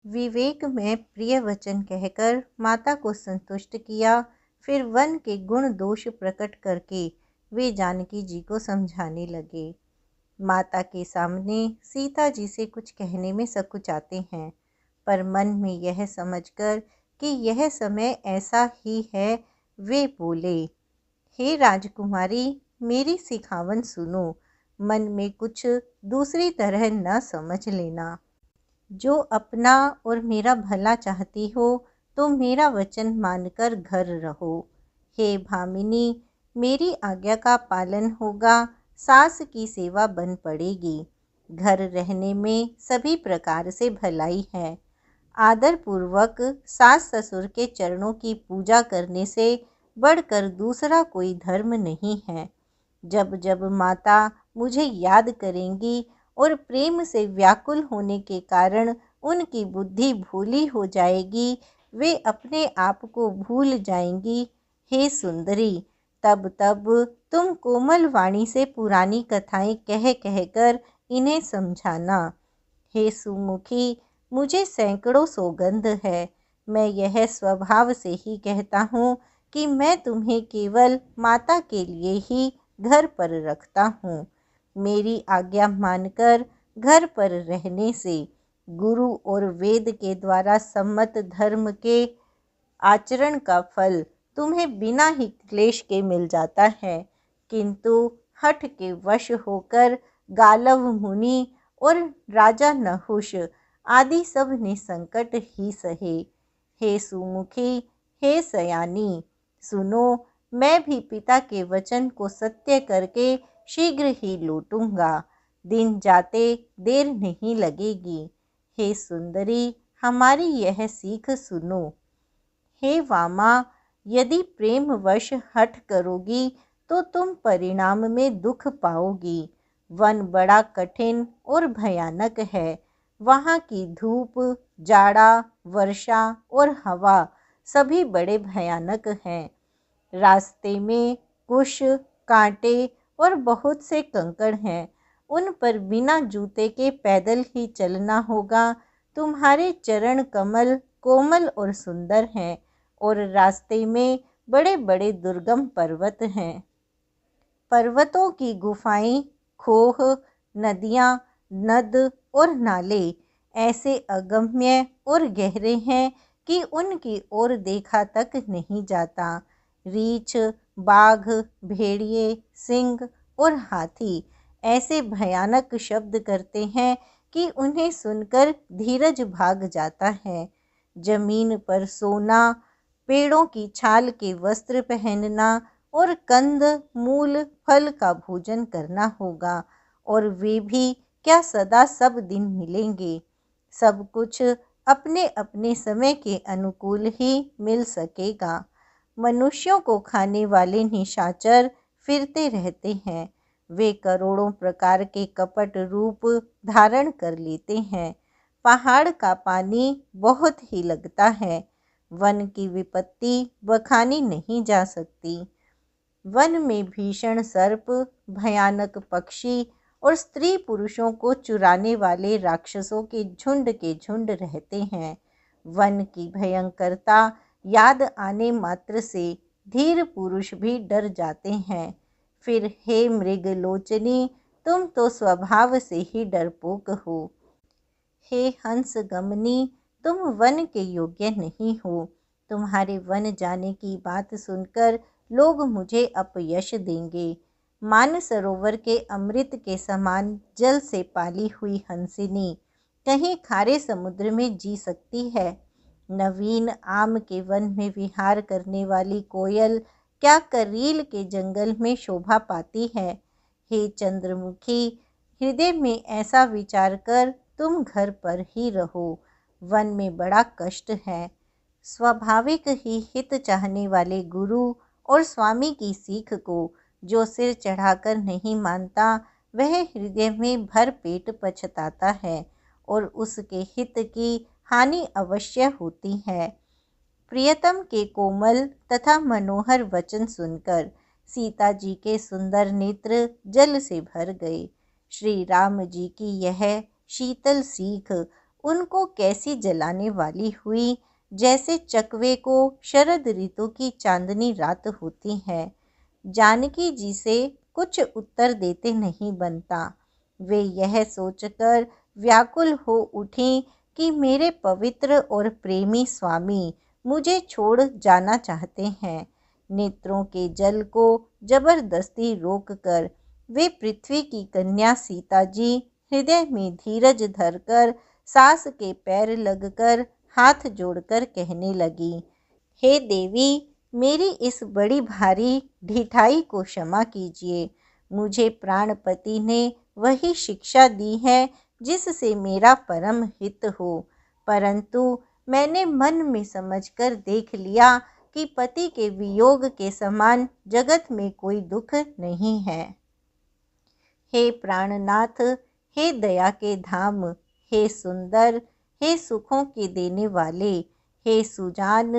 विवेक में प्रिय वचन कहकर माता को संतुष्ट किया। फिर वन के गुण दोष प्रकट करके वे जानकी जी को समझाने लगे। माता के सामने सीता जी से कुछ कहने में सकुचाते हैं, पर मन में यह समझकर कि यह समय ऐसा ही है, वे बोले, हे राजकुमारी, मेरी सिखावन सुनो। मन में कुछ दूसरी तरह न समझ लेना। जो अपना और मेरा भला चाहती हो तो मेरा वचन मानकर घर रहो। हे भामिनी, मेरी आज्ञा का पालन होगा, सास की सेवा बन पड़ेगी। घर रहने में सभी प्रकार से भलाई है। आदर पूर्वक सास ससुर के चरणों की पूजा करने से बढ़कर दूसरा कोई धर्म नहीं है। जब जब माता मुझे याद करेंगी और प्रेम से व्याकुल होने के कारण उनकी बुद्धि भूली हो जाएगी, वे अपने आप को भूल जाएंगी। हे सुंदरी, तब तब तुम कोमल वाणी से पुरानी कथाएं कह कहकर इन्हें समझाना। हे सुमुखी, मुझे सैकड़ों सौगंध है। मैं यह स्वभाव से ही कहता हूँ कि मैं तुम्हें केवल माता के लिए ही घर पर रखता हूँ। मेरी आज्ञा मानकर घर पर रहने से गुरु और वेद के द्वारा सम्मत धर्म के आचरण का फल तुम्हें बिना ही क्लेश के मिल जाता है, किंतु हठ के वश होकर गालव मुनि और राजा नहुष आदि सब ने संकट ही सहे। हे सुमुखी, हे सयानी, सुनो, मैं भी पिता के वचन को सत्य करके शीघ्र ही लौटूंगा। दिन जाते देर नहीं लगेगी। हे सुंदरी, हमारी यह सीख सुनो। हे वामा, यदि प्रेमवश हठ करोगी तो तुम परिणाम में दुख पाओगी। वन बड़ा कठिन और भयानक है। वहाँ की धूप, जाड़ा, वर्षा और हवा सभी बड़े भयानक हैं। रास्ते में कुश, कांटे और बहुत से कंकड़ हैं। उन पर बिना जूते के पैदल ही चलना होगा। तुम्हारे चरण कमल कोमल और सुंदर हैं और रास्ते में बड़े बड़े दुर्गम पर्वत हैं। पर्वतों की गुफाएं, खोह, नदियाँ, नद और नाले ऐसे अगम्य और गहरे हैं कि उनकी ओर देखा तक नहीं जाता। रीछ, बाघ, भेड़िए, सिंह और हाथी ऐसे भयानक शब्द करते हैं कि उन्हें सुनकर धीरज भाग जाता है। जमीन पर सोना, पेड़ों की छाल के वस्त्र पहनना और कंद, मूल, फल का भोजन करना होगा, और वे भी क्या सदा सब दिन मिलेंगे। सब कुछ अपने अपने समय के अनुकूल ही मिल सकेगा। मनुष्यों को खाने वाले निशाचर फिरते रहते हैं। वे करोड़ों प्रकार के कपट रूप धारण कर लेते हैं। पहाड़ का पानी बहुत ही लगता है। वन की विपत्ति बखानी नहीं जा सकती। वन में भीषण सर्प, भयानक पक्षी और स्त्री पुरुषों को चुराने वाले राक्षसों के झुंड रहते हैं। वन की भयंकरता याद आने मात्र से धीर पुरुष भी डर जाते हैं। फिर हे मृगलोचनी, तुम तो स्वभाव से ही डरपोक हो। हे हंस गमनी, तुम वन के योग्य नहीं हो। तुम्हारे वन जाने की बात सुनकर लोग मुझे अपयश देंगे। मानसरोवर के अमृत के समान जल से पाली हुई हंसिनी कहीं खारे समुद्र में जी सकती है। नवीन आम के वन में विहार करने वाली कोयल क्या करील के जंगल में शोभा पाती है। हे चंद्रमुखी, हृदय में ऐसा विचार कर तुम घर पर ही रहो। वन में बड़ा कष्ट है। स्वाभाविक ही हित चाहने वाले गुरु और स्वामी की सीख को जो सिर चढ़ाकर नहीं मानता, वह हृदय में भर पेट पछताता है और उसके हित की हानि अवश्य होती है। प्रियतम के कोमल तथा मनोहर वचन सुनकर सीता जी के सुंदर नेत्र जल से भर गए। श्री राम जी की यह शीतल सीख उनको कैसी जलाने वाली हुई, जैसे चकवे को शरद ऋतु की चांदनी रात होती है। जानकी जी से कुछ उत्तर देते नहीं बनता। वे यह सोचकर व्याकुल हो उठी कि मेरे पवित्र और प्रेमी स्वामी मुझे छोड़ जाना चाहते हैं। नेत्रों के जल को जबरदस्ती रोककर वे पृथ्वी की कन्या सीता जी हृदय में धीरज धरकर सास के पैर लगकर हाथ जोड़कर कहने लगी, हे देवी, मेरी इस बड़ी भारी ढिठाई को क्षमा कीजिए। मुझे प्राणपति ने वही शिक्षा दी है जिससे मेरा परम हित हो, परंतु मैंने मन में समझकर देख लिया कि पति के वियोग के समान जगत में कोई दुख नहीं है। हे प्राणनाथ, हे दया के धाम, हे सुंदर, हे सुखों के देने वाले, हे सुजान,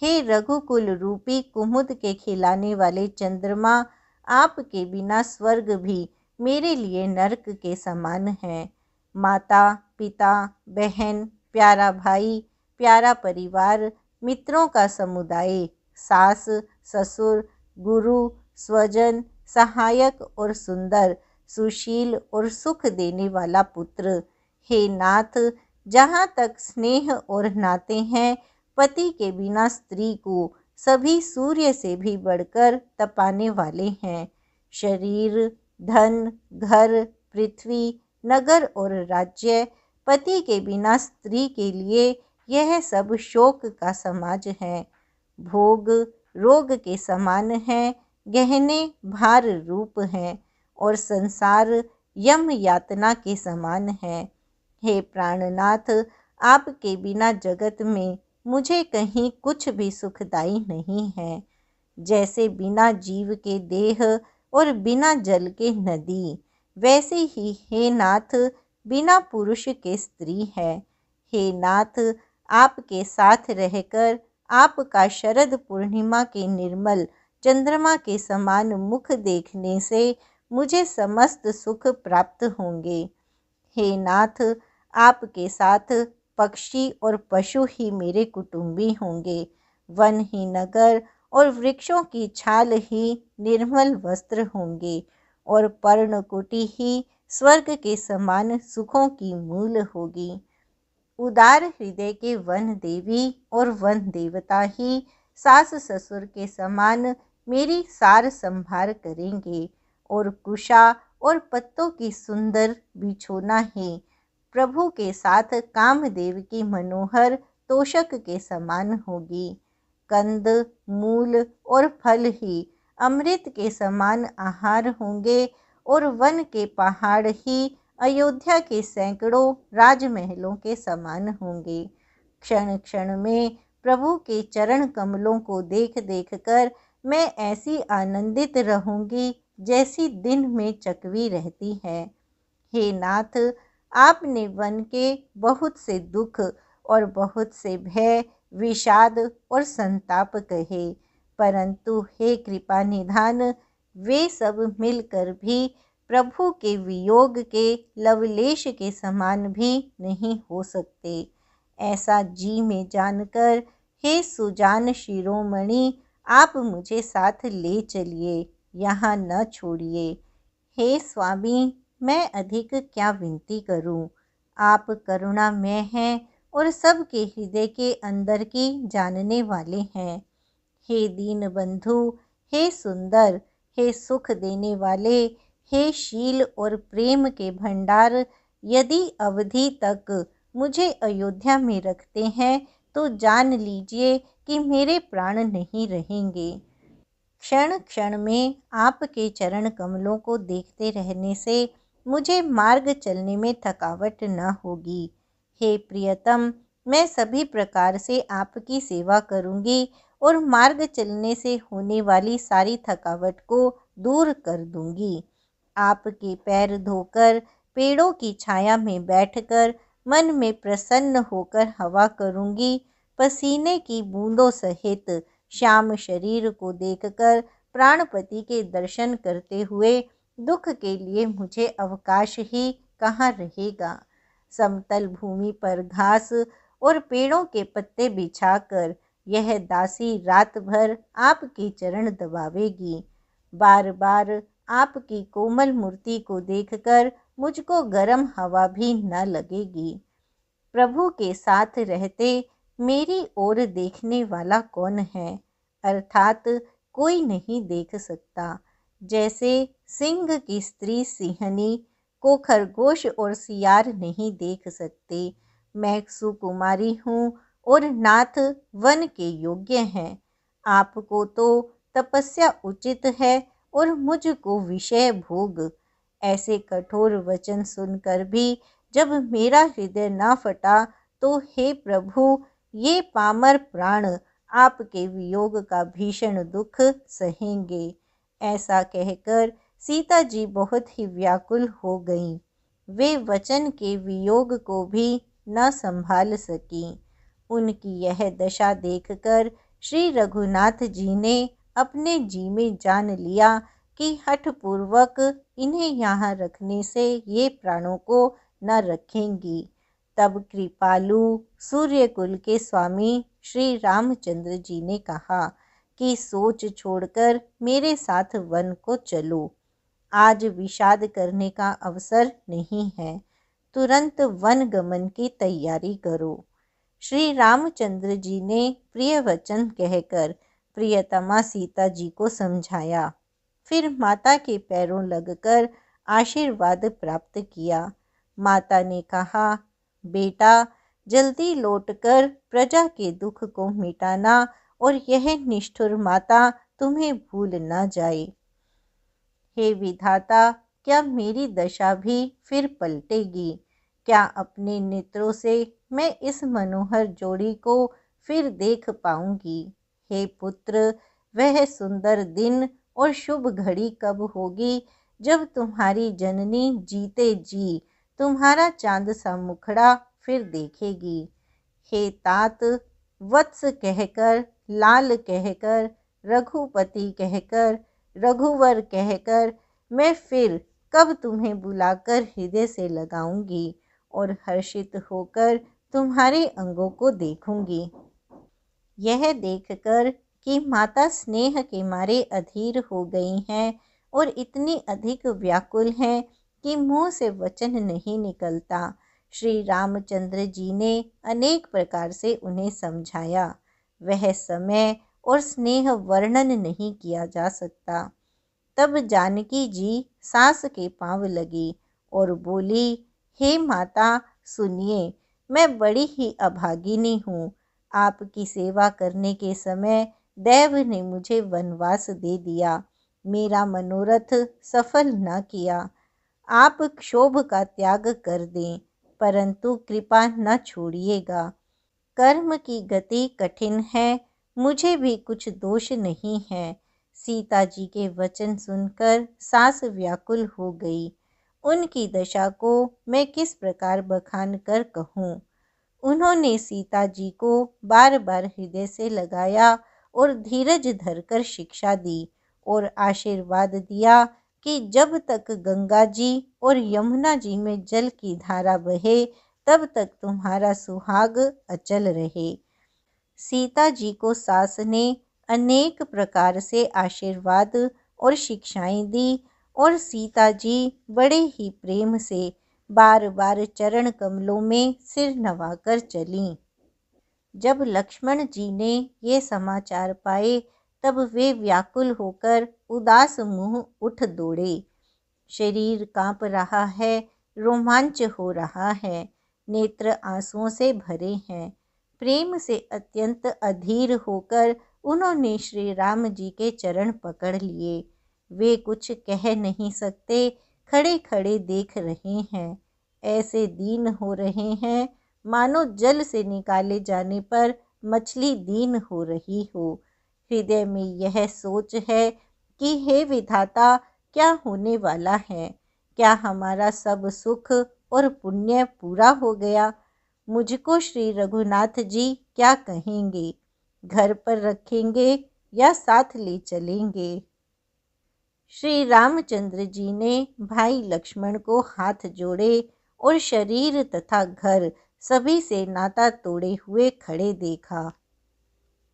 हे रघुकुल रूपी कुमुद के खिलाने वाले चंद्रमा, आपके बिना स्वर्ग भी मेरे लिए नरक के समान है। माता, पिता, बहन, प्यारा भाई, प्यारा परिवार, मित्रों का समुदाय, सास, ससुर, गुरु, स्वजन, सहायक और सुंदर, सुशील और सुख देने वाला पुत्र, हे नाथ, जहाँ तक स्नेह और नाते हैं, पति के बिना स्त्री को सभी सूर्य से भी बढ़कर तपाने वाले हैं। शरीर, धन, घर, पृथ्वी, नगर और राज्य, पति के बिना स्त्री के लिए यह सब शोक का समाज है। भोग रोग के समान है, गहने भार रूप हैं और संसार यम यातना के समान है। हे प्राणनाथ, आपके बिना जगत में मुझे कहीं कुछ भी सुखदाई नहीं है। जैसे बिना जीव के देह और बिना जल के नदी, वैसे ही हे नाथ बिना पुरुष के स्त्री है। हे नाथ, आपके साथ रहकर आपका शरद पूर्णिमा के निर्मल चंद्रमा के समान मुख देखने से मुझे समस्त सुख प्राप्त होंगे। हे नाथ, आपके साथ पक्षी और पशु ही मेरे कुटुंबी होंगे। वन ही नगर और वृक्षों की छाल ही निर्मल वस्त्र होंगे और पर्णकुटी ही स्वर्ग के समान सुखों की मूल होगी। उदार हृदय के वन देवी और वन देवता ही सास ससुर के समान मेरी सार संभार करेंगे और कुशा और पत्तों की सुंदर बिछोना ही प्रभु के साथ कामदेव की मनोहर तोषक के समान होगी। कंद, मूल और फल ही अमृत के समान आहार होंगे और वन के पहाड़ ही अयोध्या के सैकड़ों राजमहलों के समान होंगे। क्षण क्षण में प्रभु के चरण कमलों को देख देख कर मैं ऐसी आनंदित रहूंगी जैसी दिन में चकवी रहती है। हे नाथ, आपने वन के बहुत से दुख और बहुत से भय, विषाद और संताप कहे, परंतु हे कृपा निधान, वे सब मिलकर भी प्रभु के वियोग के लवलेश के समान भी नहीं हो सकते। ऐसा जी में जानकर हे सुजान शिरोमणि, आप मुझे साथ ले चलिए, यहाँ न छोड़िए। हे स्वामी, मैं अधिक क्या विनती करूं? आप करुणामय हैं और सबके हृदय के अंदर की जानने वाले हैं। हे दीन बंधु, हे सुंदर, हे सुख देने वाले, हे शील और प्रेम के भंडार, यदि अवधि तक मुझे अयोध्या में रखते हैं तो जान लीजिए कि मेरे प्राण नहीं रहेंगे। क्षण क्षण में आपके चरण कमलों को देखते रहने से मुझे मार्ग चलने में थकावट न होगी। हे प्रियतम, मैं सभी प्रकार से आपकी सेवा करूंगी और मार्ग चलने से होने वाली सारी थकावट को दूर कर दूंगी। आपके पैर धोकर पेड़ों की छाया में बैठकर मन में प्रसन्न होकर हवा करूंगी। पसीने की बूंदों सहित श्याम शरीर को देखकर प्राणपति के दर्शन करते हुए दुख के लिए मुझे अवकाश ही कहाँ रहेगा। समतल भूमि पर घास और पेड़ों के पत्ते बिछाकर यह दासी रात भर आपके चरण दबावेगी। बार बार आपकी कोमल मूर्ति को देखकर मुझको गर्म हवा भी न लगेगी। प्रभु के साथ रहते मेरी ओर देखने वाला कौन है? अर्थात कोई नहीं देख सकता। जैसे सिंह की स्त्री सिंहनी को खरगोश और सियार नहीं देख सकते, मैं सुकुमारी हूँ और नाथ वन के योग्य हैं। आपको तो तपस्या उचित है और मुझको विषय भोग। ऐसे कठोर वचन सुनकर भी जब मेरा हृदय न फटा, तो हे प्रभु, ये पामर प्राण आपके वियोग का भीषण दुख सहेंगे। ऐसा कहकर सीता जी बहुत ही व्याकुल हो गईं। वे वचन के वियोग को भी न संभाल सकीं। उनकी यह दशा देखकर श्री रघुनाथ जी ने अपने जी में जान लिया कि हठपूर्वक इन्हें यहाँ रखने से ये प्राणों को न रखेंगी। तब कृपालु सूर्यकुल के स्वामी श्री रामचंद्र जी ने कहा कि सोच छोड़कर मेरे साथ वन को चलो। आज विषाद करने का अवसर नहीं है, तुरंत वन गमन की तैयारी करो। श्री रामचंद्र जी ने प्रिय वचन कहकर प्रियतमा सीता जी को समझाया। फिर माता के पैरों लगकर आशीर्वाद प्राप्त किया। माता ने कहा, बेटा, जल्दी लौटकर प्रजा के दुख को मिटाना और यह निष्ठुर माता तुम्हें भूल न जाए। हे विधाता, क्या मेरी दशा भी फिर पलटेगी? क्या अपने नेत्रों से मैं इस मनोहर जोड़ी को फिर देख पाऊंगी? हे पुत्र, वह सुंदर दिन और शुभ घड़ी कब होगी जब तुम्हारी जननी जीते जी तुम्हारा चांद सा मुखड़ा फिर देखेगी? हे तात, वत्स कहकर, लाल कहकर, रघुपति कहकर, रघुवर कहकर मैं फिर कब तुम्हें बुलाकर हृदय से लगाऊंगी और हर्षित होकर तुम्हारे अंगों को देखूंगी। यह देखकर कि माता स्नेह के मारे अधीर हो गई हैं और इतनी अधिक व्याकुल हैं कि मुंह से वचन नहीं निकलता, श्री रामचंद्र जी ने अनेक प्रकार से उन्हें समझाया। वह समय और स्नेह वर्णन नहीं किया जा सकता। तब जानकी जी सास के पांव लगी और बोली, हे माता, सुनिए, मैं बड़ी ही अभागिनी हूँ। आपकी सेवा करने के समय देव ने मुझे वनवास दे दिया, मेरा मनोरथ सफल न किया। आप क्षोभ का त्याग कर दें, परंतु कृपा न छोड़िएगा। कर्म की गति कठिन है, मुझे भी कुछ दोष नहीं है। सीता जी के वचन सुनकर सास व्याकुल हो गई। उनकी दशा को मैं किस प्रकार बखान कर कहूँ। उन्होंने सीता जी को बार बार हृदय से लगाया और धीरज धरकर शिक्षा दी और आशीर्वाद दिया कि जब तक गंगा जी और यमुना जी में जल की धारा बहे, तब तक तुम्हारा सुहाग अचल रहे। सीता जी को सास ने अनेक प्रकार से आशीर्वाद और शिक्षाएं दी और सीता जी बड़े ही प्रेम से बार बार चरण कमलों में सिर नवाकर चलीं। जब लक्ष्मण जी ने ये समाचार पाए, तब वे व्याकुल होकर उदास मुंह उठ दौड़े। शरीर कांप रहा है, रोमांच हो रहा है, नेत्र आंसुओं से भरे हैं। प्रेम से अत्यंत अधीर होकर उन्होंने श्री राम जी के चरण पकड़ लिए। वे कुछ कह नहीं सकते, खड़े खड़े देख रहे हैं। ऐसे दीन हो रहे हैं मानो जल से निकाले जाने पर मछली दीन हो रही हो। हृदय में यह सोच है कि हे विधाता, क्या होने वाला है? क्या हमारा सब सुख और पुण्य पूरा हो गया? मुझको श्री रघुनाथ जी क्या कहेंगे? घर पर रखेंगे या साथ ले चलेंगे? श्री रामचंद्र जी ने भाई लक्ष्मण को हाथ जोड़े और शरीर तथा घर सभी से नाता तोड़े हुए खड़े देखा।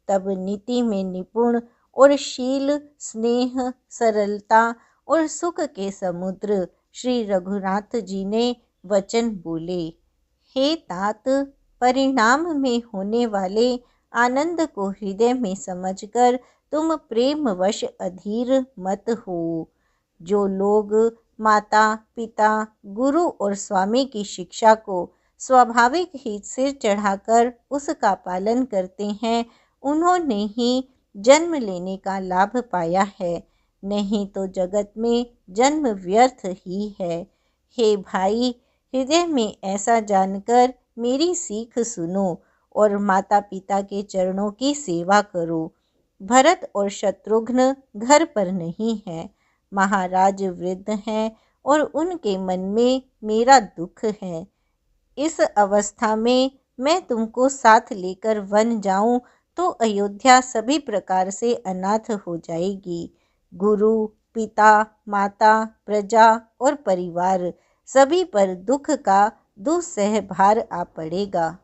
तब नीति में निपुण और शील, स्नेह, सरलता और सुख के समुद्र श्री रघुनाथ जी ने वचन बोले। हे तात, परिणाम में होने वाले आनंद को हृदय में समझकर तुम प्रेमवश अधीर मत हो। जो लोग माता, पिता, गुरु और स्वामी की शिक्षा को स्वाभाविक ही सिर चढ़ाकर उसका पालन करते हैं, उन्होंने ही जन्म लेने का लाभ पाया है, नहीं तो जगत में जन्म व्यर्थ ही है। हे भाई, हृदय में ऐसा जानकर मेरी सीख सुनो और माता पिता के चरणों की सेवा करो। भरत और शत्रुघ्न घर पर नहीं है, महाराज वृद्ध हैं और उनके मन में मेरा दुख है। इस अवस्था में मैं तुमको साथ लेकर वन जाऊं तो अयोध्या सभी प्रकार से अनाथ हो जाएगी। गुरु, पिता, माता, प्रजा और परिवार सभी पर दुख का दुस्सह भार आ पड़ेगा।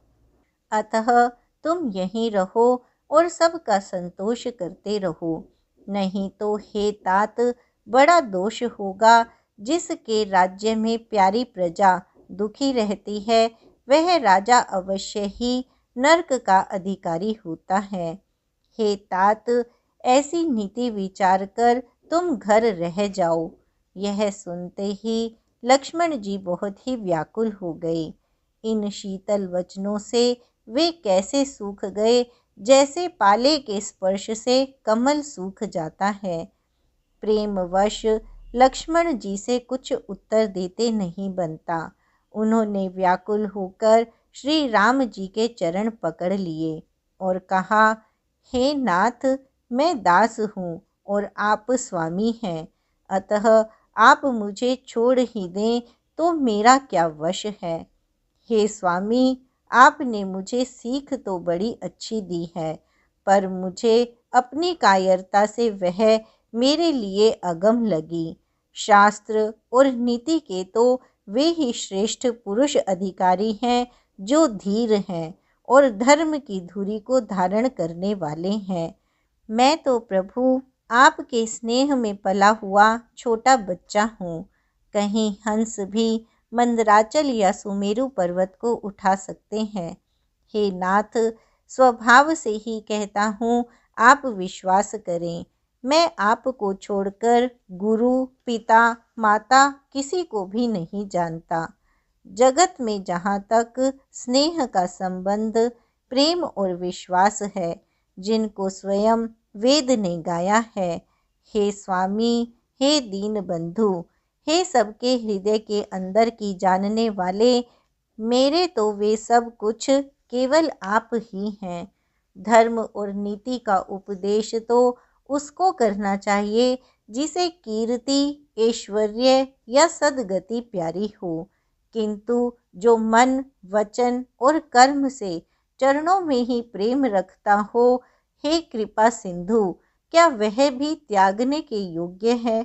अतः तुम यहीं रहो और सबका संतोष करते रहो, नहीं तो हे तात, बड़ा दोष होगा। जिसके राज्य में प्यारी प्रजा दुखी रहती है, वह राजा अवश्य ही नरक का अधिकारी होता है। हे तात, ऐसी नीति विचार कर तुम घर रह जाओ। यह सुनते ही लक्ष्मण जी बहुत ही व्याकुल हो गए। इन शीतल वचनों से वे कैसे सूख गए, जैसे पाले के स्पर्श से कमल सूख जाता है। प्रेमवश लक्ष्मण जी से कुछ उत्तर देते नहीं बनता। उन्होंने व्याकुल होकर श्री राम जी के चरण पकड़ लिए और कहा, हे नाथ, मैं दास हूँ और आप स्वामी हैं, अतः आप मुझे छोड़ ही दें तो मेरा क्या वश है। हे स्वामी, आपने मुझे सीख तो बड़ी अच्छी दी है, पर मुझे अपनी कायरता से वह मेरे लिए अगम लगी। शास्त्र और नीति के तो वे ही श्रेष्ठ पुरुष अधिकारी हैं जो धीर हैं और धर्म की धुरी को धारण करने वाले हैं। मैं तो प्रभु आपके स्नेह में पला हुआ छोटा बच्चा हूँ। कहीं हंस भी मंदराचल या सुमेरु पर्वत को उठा सकते हैं। हे नाथ, स्वभाव से ही कहता हूँ, आप विश्वास करें, मैं आपको छोड़कर गुरु, पिता, माता किसी को भी नहीं जानता। जगत में जहाँ तक स्नेह का संबंध, प्रेम और विश्वास है, जिनको स्वयं वेद ने गाया है, हे स्वामी, हे दीन बंधु, हे सबके हृदय के अंदर की जानने वाले, मेरे तो वे सब कुछ केवल आप ही हैं। धर्म और नीति का उपदेश तो उसको करना चाहिए जिसे कीर्ति, ऐश्वर्य या सद्गति प्यारी हो, किंतु जो मन, वचन और कर्म से चरणों में ही प्रेम रखता हो, हे कृपा सिंधु, क्या वह भी त्यागने के योग्य है।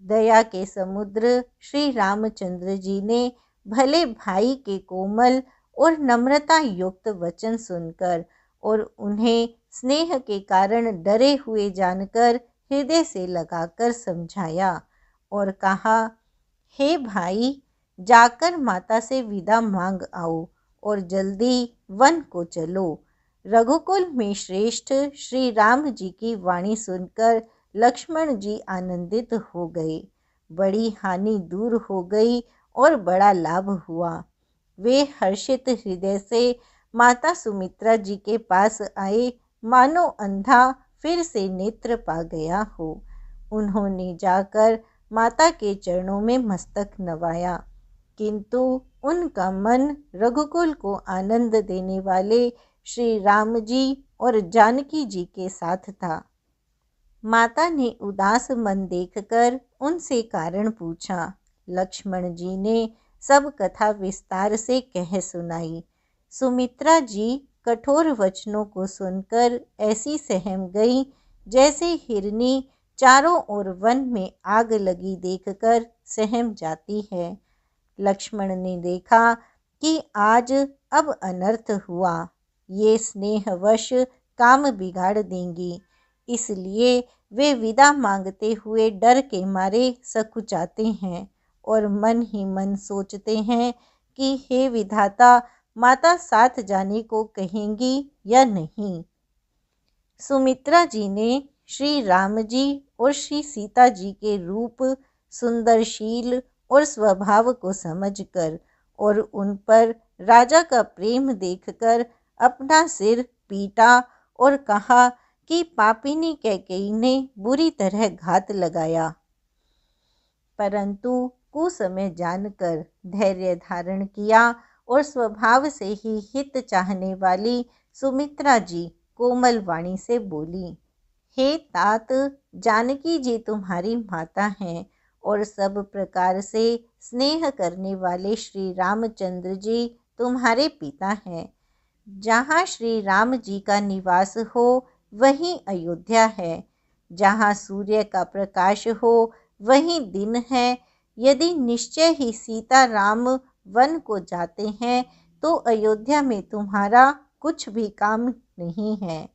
दया के समुद्र श्री रामचंद्र जी ने भले भाई के कोमल और नम्रता युक्त वचन सुनकर और उन्हें स्नेह के कारण डरे हुए जानकर हृदय से लगाकर समझाया और कहा, हे भाई, जाकर माता से विदा मांग आओ और जल्दी वन को चलो। रघुकुल में श्रेष्ठ श्री राम जी की वाणी सुनकर लक्ष्मण जी आनंदित हो गए। बड़ी हानि दूर हो गई और बड़ा लाभ हुआ। वे हर्षित हृदय से माता सुमित्रा जी के पास आए, मानो अंधा फिर से नेत्र पा गया हो। उन्होंने जाकर माता के चरणों में मस्तक नवाया, किंतु उनका मन रघुकुल को आनंद देने वाले श्री राम जी और जानकी जी के साथ था। माता ने उदास मन देखकर उनसे कारण पूछा। लक्ष्मण जी ने सब कथा विस्तार से कह सुनाई। सुमित्रा जी कठोर वचनों को सुनकर ऐसी सहम गई जैसे हिरनी चारों ओर वन में आग लगी देखकर सहम जाती है। लक्ष्मण ने देखा कि आज अब अनर्थ हुआ, ये स्नेहवश काम बिगाड़ देंगी, इसलिए वे विदा मांगते हुए डर के मारे सकुचाते हैं और मन ही मन सोचते हैं कि हे विधाता, माता साथ जाने को कहेंगी या नहीं। सुमित्रा जी ने श्री राम जी और श्री सीता जी के रूप, सुंदरशील और स्वभाव को समझकर और उन पर राजा का प्रेम देखकर अपना सिर पीटा और कहा कि पापिनी कैकेयी ने बुरी तरह घात लगाया। परंतु कुसमय जानकर धैर्य धारण किया और स्वभाव से ही हित चाहने वाली सुमित्रा जी कोमल वाणी से बोली, हे तात, जानकी जी तुम्हारी माता हैं और सब प्रकार से स्नेह करने वाले श्री रामचंद्र जी तुम्हारे पिता हैं। जहाँ श्री राम जी का निवास हो वहीं अयोध्या है, जहाँ सूर्य का प्रकाश हो वहीं दिन है। यदि निश्चय ही सीता राम वन को जाते हैं तो अयोध्या में तुम्हारा कुछ भी काम नहीं है।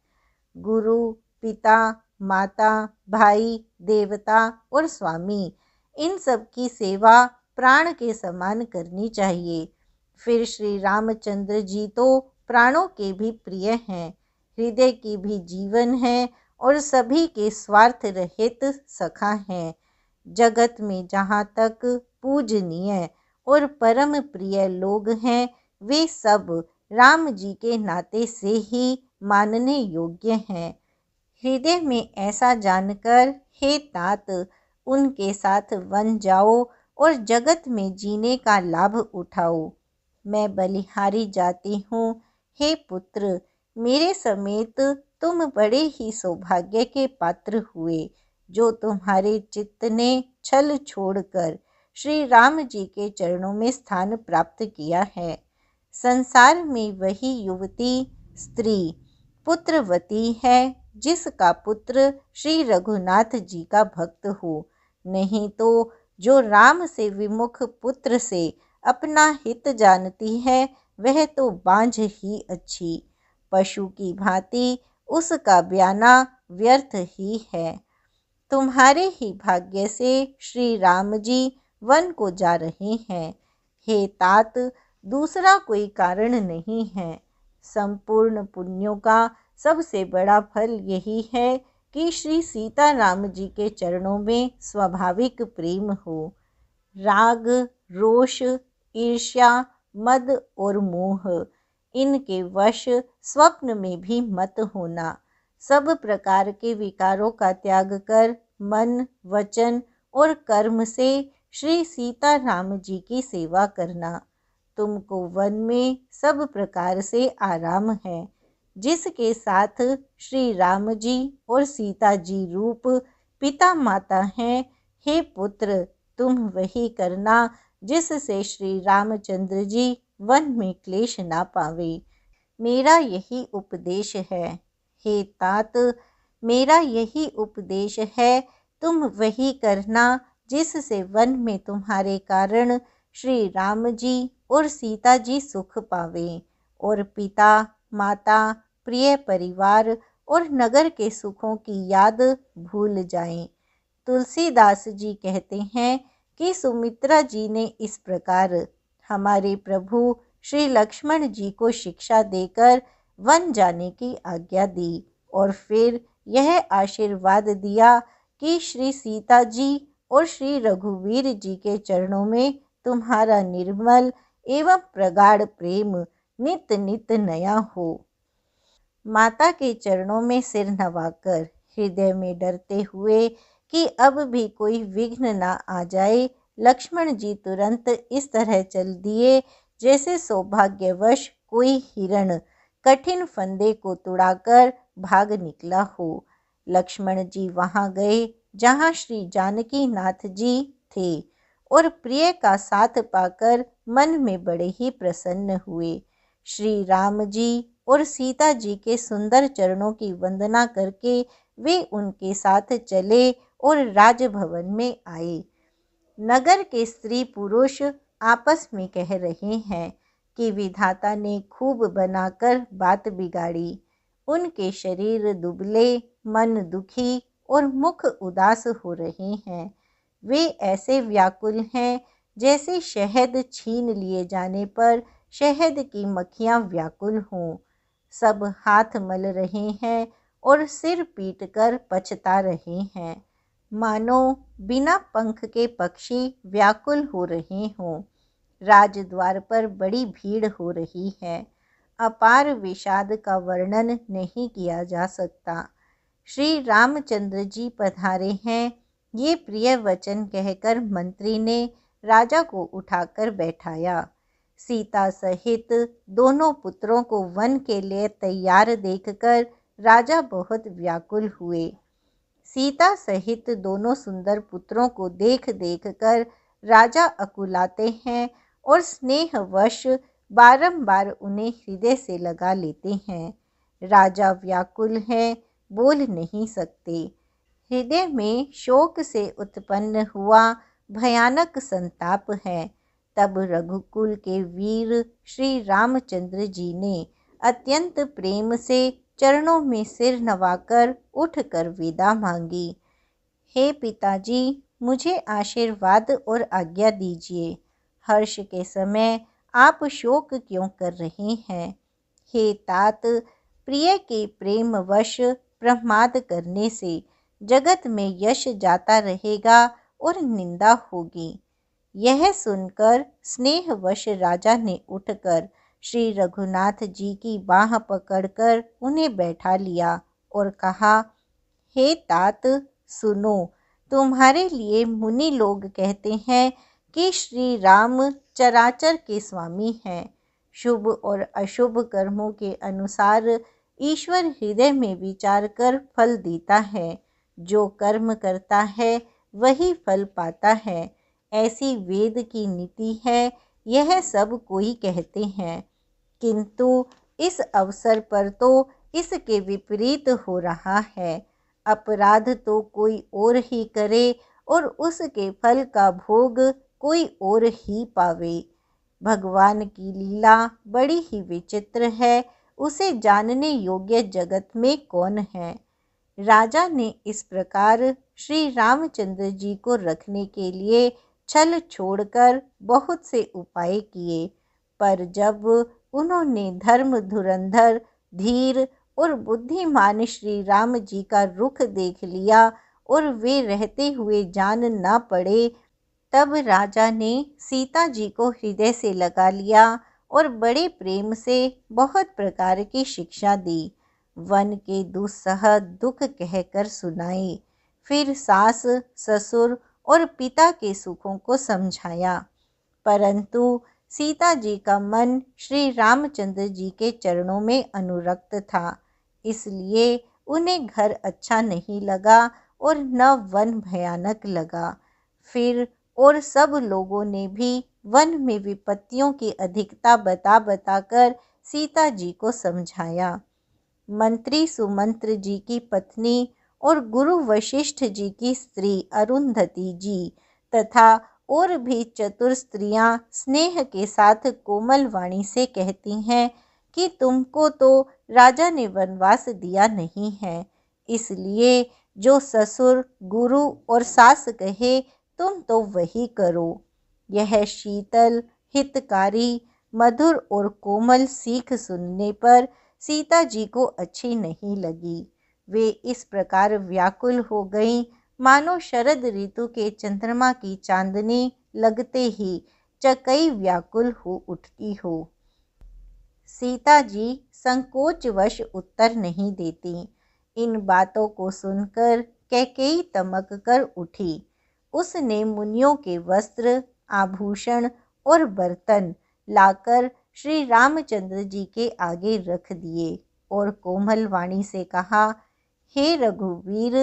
गुरु, पिता, माता, भाई, देवता और स्वामी, इन सब की सेवा प्राण के समान करनी चाहिए। फिर श्री रामचंद्र जी तो प्राणों के भी प्रिय हैं, हृदय की भी जीवन है और सभी के स्वार्थ रहित सखा हैं। जगत में जहाँ तक पूजनीय और परम प्रिय लोग हैं, वे सब राम जी के नाते से ही मानने योग्य हैं। हृदय में ऐसा जानकर हे तात, उनके साथ वन जाओ और जगत में जीने का लाभ उठाओ। मैं बलिहारी जाती हूँ। हे पुत्र, मेरे समेत तुम बड़े ही सौभाग्य के पात्र हुए, जो तुम्हारे चित्त ने छल छोड़कर श्री राम जी के चरणों में स्थान प्राप्त किया है। संसार में वही युवती स्त्री पुत्रवती है जिसका पुत्र श्री रघुनाथ जी का भक्त हो, नहीं तो जो राम से विमुख पुत्र से अपना हित जानती है वह तो बांझ ही अच्छी, पशु की भांति उसका ब्याना व्यर्थ ही है। तुम्हारे ही भाग्य से श्री राम जी वन को जा रहे हैं। हे तात, दूसरा कोई कारण नहीं है। संपूर्ण पुण्यों का सबसे बड़ा फल यही है कि श्री सीता राम जी के चरणों में स्वाभाविक प्रेम हो। राग, रोष, ईर्ष्या, मद और मोह, इनके वश स्वप्न में भी मत होना। सब प्रकार के विकारों का त्याग कर मन, वचन और कर्म से श्री सीता राम जी की सेवा करना। तुमको वन में सब प्रकार से आराम है। जिसके साथ श्री राम जी और सीता जी रूप पिता माता हैं, हे पुत्र, तुम वही करना जिससे श्री रामचंद्र जी वन में क्लेश ना पावे। मेरा यही उपदेश है। हे तात, मेरा यही उपदेश है, तुम वही करना जिससे वन में तुम्हारे कारण श्री राम जी और सीता जी सुख पावें और पिता, माता, प्रिय परिवार और नगर के सुखों की याद भूल जाएं। तुलसीदास जी कहते हैं कि सुमित्रा जी ने इस प्रकार हमारे प्रभु श्री लक्ष्मण जी को शिक्षा देकर वन जाने की आज्ञा दी और फिर यह आशीर्वाद दिया कि श्री सीता जी और श्री रघुवीर जी के चरणों में तुम्हारा निर्मल एवं प्रगाढ़ प्रेम नित नित नया हो। माता के चरणों में सिर नवाकर हृदय में डरते हुए कि अब भी कोई विघ्न ना आ जाए, लक्ष्मण जी तुरंत इस तरह चल दिए जैसे सौभाग्यवश कोई हिरण कठिन फंदे को तुड़ाकर भाग निकला हो। लक्ष्मण जी वहां गए जहां श्री जानकी नाथ जी थे और प्रिय का साथ पाकर मन में बड़े ही प्रसन्न हुए। श्री राम जी और सीता जी के सुंदर चरणों की वंदना करके वे उनके साथ चले और राजभवन में आए। नगर के स्त्री पुरुष आपस में कह रहे हैं कि विधाता ने खूब बनाकर बात बिगाड़ी। उनके शरीर दुबले, मन दुखी और मुख उदास हो रहे हैं। वे ऐसे व्याकुल हैं जैसे शहद छीन लिए जाने पर शहद की मक्खियां व्याकुल हों। सब हाथ मल रहे हैं और सिर पीटकर पछता रहे हैं, मानो बिना पंख के पक्षी व्याकुल हो रहे हों। राजद्वार पर बड़ी भीड़ हो रही है। अपार विषाद का वर्णन नहीं किया जा सकता। श्री रामचंद्र जी पधारे हैं, ये प्रिय वचन कहकर मंत्री ने राजा को उठाकर बैठाया। सीता सहित दोनों पुत्रों को वन के लिए तैयार देखकर राजा बहुत व्याकुल हुए। सीता सहित दोनों सुंदर पुत्रों को देख देख कर राजा अकुलाते हैं और स्नेहवश बारंबार उन्हें हृदय से लगा लेते हैं। राजा व्याकुल हैं, बोल नहीं सकते। हृदय में शोक से उत्पन्न हुआ भयानक संताप है। तब रघुकुल के वीर श्री रामचंद्र जी ने अत्यंत प्रेम से चरणों में सिर नवाकर उठकर विदा मांगी। हे पिताजी, मुझे आशीर्वाद और आज्ञा दीजिए। हर्ष के समय आप शोक क्यों कर रहे हैं? हे तात, प्रिय के प्रेमवश प्रमाद करने से जगत में यश जाता रहेगा और निंदा होगी। यह सुनकर स्नेहवश राजा ने उठकर श्री रघुनाथ जी की बाह पकड़कर उन्हें बैठा लिया और कहा, हे तात सुनो, तुम्हारे लिए मुनि लोग कहते हैं कि श्री राम चराचर के स्वामी हैं। शुभ और अशुभ कर्मों के अनुसार ईश्वर हृदय में विचार कर फल देता है। जो कर्म करता है वही फल पाता है, ऐसी वेद की नीति है। यह सब कोई कहते हैं, किंतु इस अवसर पर तो इसके विपरीत हो रहा है। अपराध तो कोई और ही करे और उसके फल का भोग कोई और ही पावे। भगवान की लीला बड़ी ही विचित्र है, उसे जानने योग्य जगत में कौन है। राजा ने इस प्रकार श्री रामचंद्र जी को रखने के लिए छल छोड़कर बहुत से उपाय किए, पर जब उन्होंने धर्म धुरंधर, धीर और बुद्धिमान श्री राम जी का रुख देख लिया और वे रहते हुए जान न पड़े, तब राजा ने सीता जी को हृदय से लगा लिया और बड़े प्रेम से बहुत प्रकार की शिक्षा दी। वन के दुस्सह दुख कहकर सुनाए, फिर सास, ससुर और पिता के सुखों को समझाया। परंतु सीता जी का मन श्री रामचंद्र जी के चरणों में अनुरक्त था, इसलिए उन्हें घर अच्छा नहीं लगा और न वन भयानक लगा। फिर और सब लोगों ने भी वन में विपत्तियों की अधिकता बता बताकर सीता जी को समझाया। मंत्री सुमंत्र जी की पत्नी और गुरु वशिष्ठ जी की स्त्री अरुंधति जी तथा और भी चतुर स्त्रियां स्नेह के साथ कोमल वाणी से कहती हैं कि तुमको तो राजा ने वनवास दिया नहीं है, इसलिए जो ससुर, गुरु और सास कहे तुम तो वही करो। यह शीतल, हितकारी, मधुर और कोमल सीख सुनने पर सीता जी को अच्छी नहीं लगी। वे इस प्रकार व्याकुल हो गईं, मानो शरद ऋतु के चंद्रमा की चांदनी लगते ही चकई व्याकुल हो उठती हो। सीता जी संकोचवश उत्तर नहीं देती। इन बातों को सुनकर कैकेयी तमक कर उठी। उसने मुनियों के वस्त्र, आभूषण और बर्तन लाकर श्री रामचंद्र जी के आगे रख दिए और कोमल वाणी से कहा, हे रघुवीर,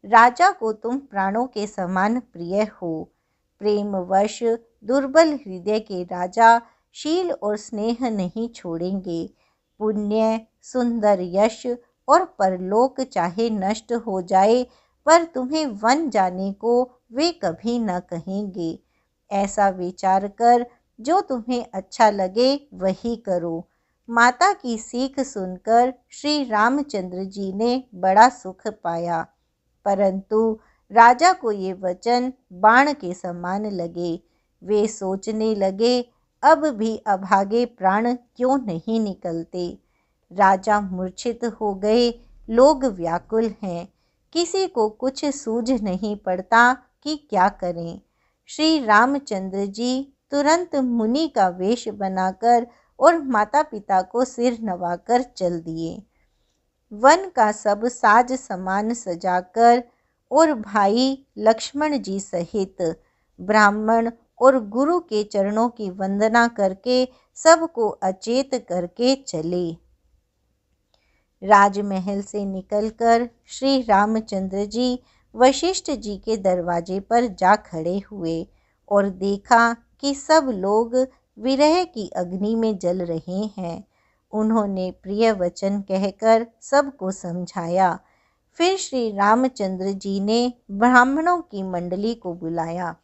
राजा को तुम प्राणों के समान प्रिय हो। प्रेमवश दुर्बल हृदय के राजा शील और स्नेह नहीं छोड़ेंगे। पुण्य, सुंदर यश और परलोक चाहे नष्ट हो जाए, पर तुम्हें वन जाने को वे कभी न कहेंगे। ऐसा विचार कर जो तुम्हें अच्छा लगे वही करो। माता की सीख सुनकर श्री रामचंद्र जी ने बड़ा सुख पाया, परंतु राजा को ये वचन बाण के समान लगे। वे सोचने लगे, अब भी अभागे प्राण क्यों नहीं निकलते। राजा मूर्छित हो गए, लोग व्याकुल हैं, किसी को कुछ सूझ नहीं पड़ता कि क्या करें। श्री रामचंद्र जी तुरंत मुनि का वेश बनाकर और माता पिता को सिर नवाकर चल दिए। वन का सब साज सामान सजाकर और भाई लक्ष्मण जी सहित ब्राह्मण और गुरु के चरणों की वंदना करके सबको अचेत करके चले। राजमहल से निकलकर श्री रामचंद्र जी वशिष्ठ जी के दरवाजे पर जा खड़े हुए और देखा कि सब लोग विरह की अग्नि में जल रहे हैं। उन्होंने प्रिय वचन कहकर सबको समझाया। फिर श्री रामचंद्र जी ने ब्राह्मणों की मंडली को बुलाया।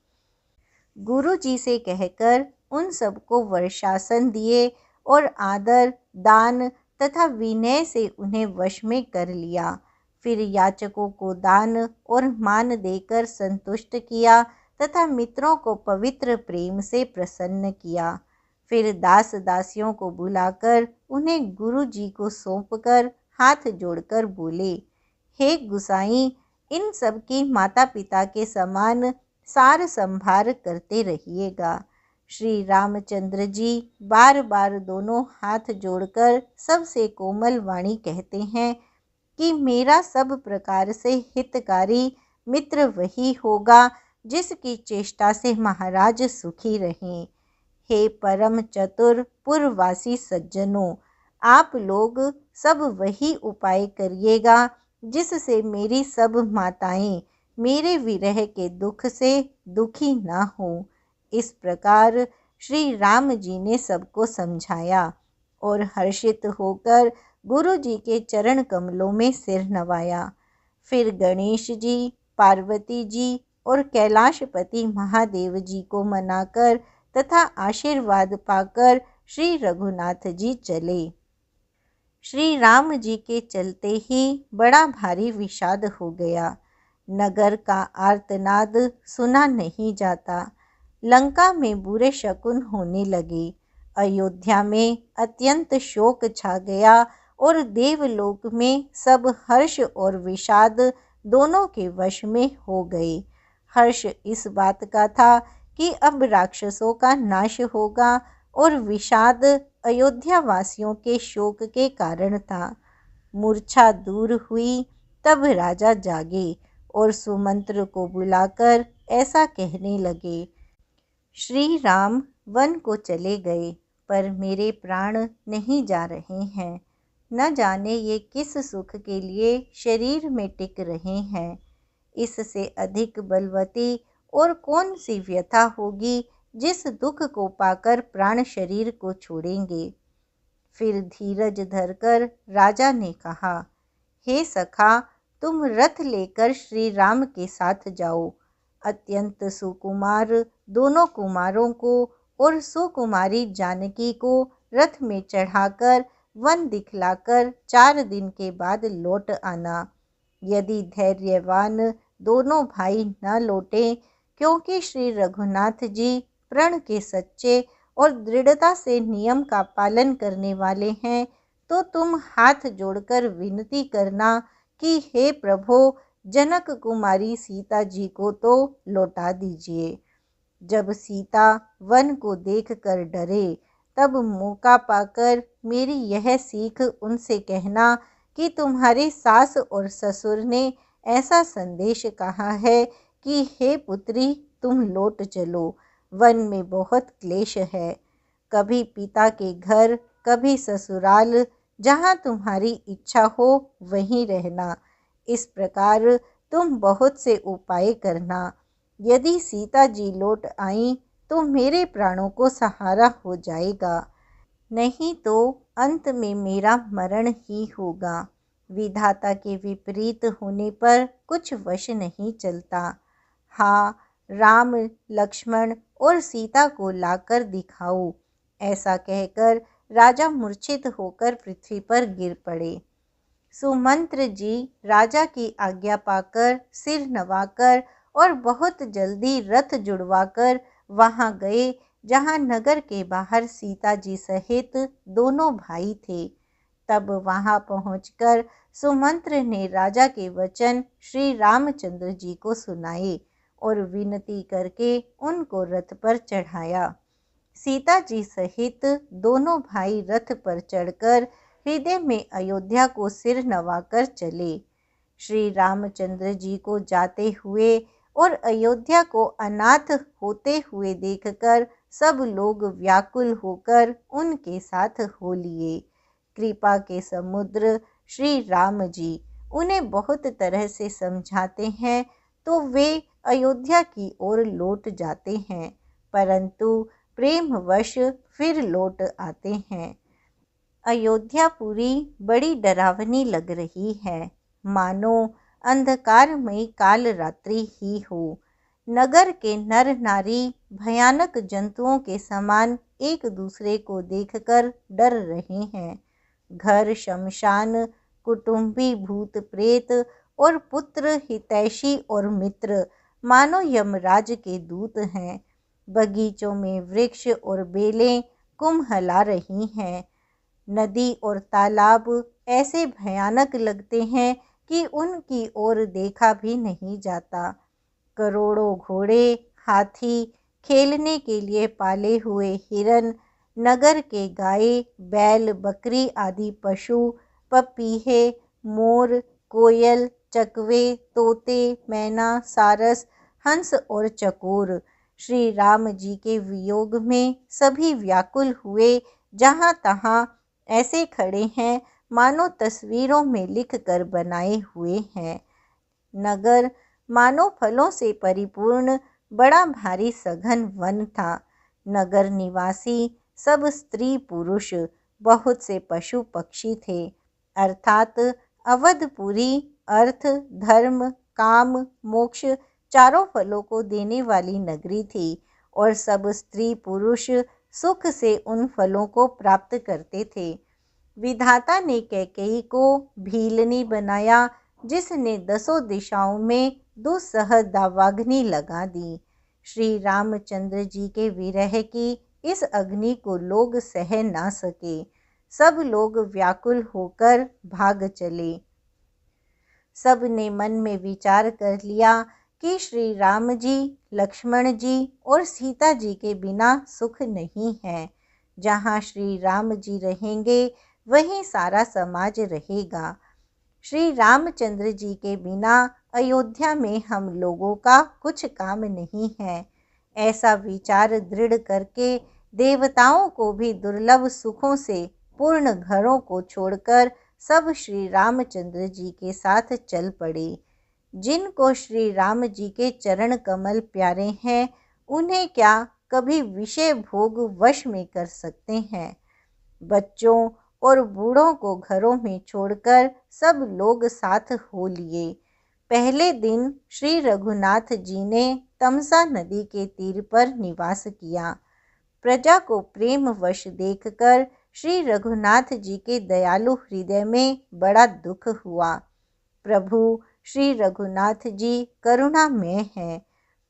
गुरु जी से कहकर उन सबको वर्षासन दिए और आदर, दान तथा विनय से उन्हें वश में कर लिया। फिर याचकों को दान और मान देकर संतुष्ट किया तथा मित्रों को पवित्र प्रेम से प्रसन्न किया। फिर दास दासियों को बुलाकर उन्हें गुरु जी को सौंपकर हाथ जोड़कर बोले, हे गुसाई, इन सब की माता पिता के समान सार संभार करते रहिएगा। श्री रामचंद्र जी बार बार दोनों हाथ जोड़कर सबसे कोमल वाणी कहते हैं कि मेरा सब प्रकार से हितकारी मित्र वही होगा जिसकी चेष्टा से महाराज सुखी रहें। हे परम चतुर पुरवासी सज्जनों, आप लोग सब वही उपाय करिएगा जिससे मेरी सब माताएं मेरे विरह के दुख से दुखी ना हो। इस प्रकार श्री राम जी ने सबको समझाया और हर्षित होकर गुरु जी के चरण कमलों में सिर नवाया। फिर गणेश जी, पार्वती जी और कैलाशपति महादेव जी को मनाकर तथा आशीर्वाद पाकर श्री रघुनाथ जी चले। श्री राम जी के चलते ही बड़ा भारी विषाद हो गया। नगर का आर्तनाद सुना नहीं जाता। लंका में बुरे शकुन होने लगे। अयोध्या में अत्यंत शोक छा गया और देवलोक में सब हर्ष और विषाद दोनों के वश में हो गए। हर्ष इस बात का था कि अब राक्षसों का नाश होगा और विषाद अयोध्या वासियों के शोक के कारण था। मूर्छा दूर हुई तब राजा जागे और सुमंत्र को बुलाकर ऐसा कहने लगे, श्री राम वन को चले गए पर मेरे प्राण नहीं जा रहे हैं। न जाने ये किस सुख के लिए शरीर में टिक रहे हैं। इससे अधिक बलवती और कौन सी व्यथा होगी जिस दुख को पाकर प्राण शरीर को छोड़ेंगे। फिर धीरज धरकर राजा ने कहा, हे सखा, तुम रथ लेकर श्री राम के साथ जाओ। अत्यंत सुकुमार दोनों कुमारों को और सुकुमारी जानकी को रथ में चढ़ाकर वन दिखलाकर 4 दिन के बाद लौट आना। यदि धैर्यवान दोनों भाई न लौटे, क्योंकि श्री रघुनाथ जी प्रण के सच्चे और दृढ़ता से नियम का पालन करने वाले हैं, तो तुम हाथ जोड़कर विनती करना कि हे प्रभो, जनक कुमारी सीता जी को तो लौटा दीजिए। जब सीता वन को देखकर डरे, तब मौका पाकर मेरी यह सीख उनसे कहना कि तुम्हारे सास और ससुर ने ऐसा संदेश कहा है कि हे पुत्री, तुम लौट चलो। वन में बहुत क्लेश है। कभी पिता के घर, कभी ससुराल, जहाँ तुम्हारी इच्छा हो वहीं रहना। इस प्रकार तुम बहुत से उपाय करना। यदि सीता जी लौट आई तो मेरे प्राणों को सहारा हो जाएगा, नहीं तो अंत में मेरा मरण ही होगा। विधाता के विपरीत होने पर कुछ वश नहीं चलता। हाँ, राम, लक्ष्मण और सीता को लाकर दिखाओ। ऐसा कहकर राजा मूर्छित होकर पृथ्वी पर गिर पड़े। सुमंत्र जी राजा की आज्ञा पाकर सिर नवाकर और बहुत जल्दी रथ जुड़वाकर वहां गए जहां नगर के बाहर सीता जी सहित दोनों भाई थे। तब वहां पहुंचकर सुमंत्र ने राजा के वचन श्री रामचंद्र जी को सुनाए और विनती करके उनको रथ पर चढ़ाया। सीता जी सहित दोनों भाई रथ पर चढ़कर हृदय में अयोध्या को सिर नवाकर चले। श्री रामचंद्र जी को जाते हुए और अयोध्या को अनाथ होते हुए देखकर सब लोग व्याकुल होकर उनके साथ हो लिए। कृपा के समुद्र श्री राम जी उन्हें बहुत तरह से समझाते हैं तो वे अयोध्या की ओर लौट जाते हैं, परंतु प्रेमवश फिर लौट आते हैं। अयोध्यापुरी बड़ी डरावनी लग रही है, मानो अंधकारमयी काल रात्रि ही हो। नगर के नर नारी भयानक जंतुओं के समान एक दूसरे को देखकर डर रहे हैं। घर शमशान, कुटुंबी भूत प्रेत और पुत्र हितैषी और मित्र मानो यमराज के दूत हैं। बगीचों में वृक्ष और बेलें कुम्हला रही हैं। नदी और तालाब ऐसे भयानक लगते हैं कि उनकी ओर देखा भी नहीं जाता। करोड़ों घोड़े, हाथी, खेलने के लिए पाले हुए हिरन, नगर के गाय, बैल, बकरी आदि पशु, पपीहे, मोर, कोयल, चकवे, तोते, मैना, सारस, हंस और चकोर श्री राम जी के वियोग में सभी व्याकुल हुए जहाँ तहाँ ऐसे खड़े हैं मानो तस्वीरों में लिख कर बनाए हुए हैं। नगर मानो फलों से परिपूर्ण बड़ा भारी सघन वन था। नगर निवासी सब स्त्री पुरुष, बहुत से पशु पक्षी थे, अर्थात अवधपुरी अर्थ, धर्म, काम, मोक्ष चारों फलों को देने वाली नगरी थी और सब स्त्री पुरुष सुख से उन फलों को प्राप्त करते थे। विधाता ने कैकेयी को भीलनी बनाया, जिसने 10 दिशाओं में दुस्सह दावाग्नि लगा दी। श्री रामचंद्र जी के विरह की इस अग्नि को लोग सह ना सके। सब लोग व्याकुल होकर भाग चले। सब ने मन में विचार कर लिया कि श्री राम जी, लक्ष्मण जी और सीता जी के बिना सुख नहीं है। जहाँ श्री राम जी रहेंगे वहीं सारा समाज रहेगा। श्री रामचंद्र जी के बिना अयोध्या में हम लोगों का कुछ काम नहीं है। ऐसा विचार दृढ़ करके देवताओं को भी दुर्लभ सुखों से पूर्ण घरों को छोड़कर सब श्री रामचंद्र जी के साथ चल पड़े। जिनको श्री राम जी के चरण कमल प्यारे हैं, उन्हें क्या कभी विषय भोग वश में कर सकते हैं। बच्चों और बूढ़ों को घरों में छोड़कर सब लोग साथ हो लिए। पहले दिन श्री रघुनाथ जी ने तमसा नदी के तीर पर निवास किया। प्रजा को प्रेम वश देखकर श्री रघुनाथ जी के दयालु हृदय में बड़ा दुख हुआ। प्रभु श्री रघुनाथ जी करुणामय हैं।